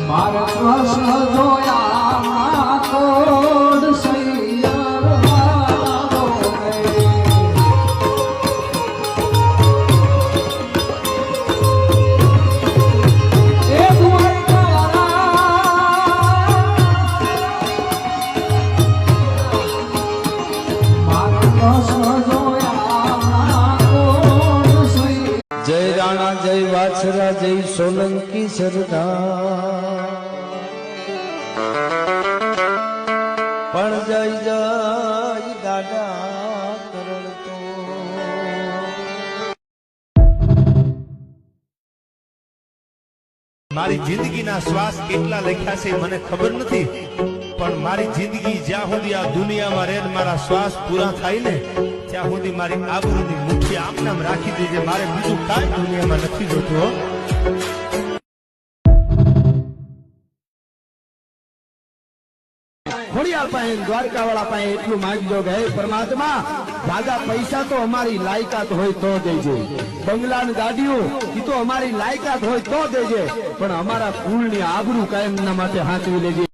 મારા કૃષ્ણ જોયા તોડ સૈયારો એ મારા કૃષ્ણ જોયા જય રાણા જય વાછરા જય સોલંકી સરદાર પણ જય જય દાદા કરતો મારી જિંદગીના શ્વાસ કેટલા લખ્યા છે મને ખબર નથી પણ મારી જિંદગી જ્યાં સુધી આ દુનિયામાં રહે મારા શ્વાસ પૂરા થાય ને ત્યાં સુધી મારી આબરૂની મુઠ્ઠી આમ નામ રાખી દેજે મારે બીજું કાંઈ દુનિયામાં નથી જોતું હો ખોડિયાર પાસે દ્વારકા વાળા પાસે એટલું માંગજો કે હે પરમાત્મા દાદા પૈસા તો અમારી લાયકાત હોય તો દેજે બંગલા ની ગાડીઓ એ તો અમારી લાયકાત હોય તો દેજે પણ અમારા કુળની આબરૂ કાયમના માટે હાંચવી લેજે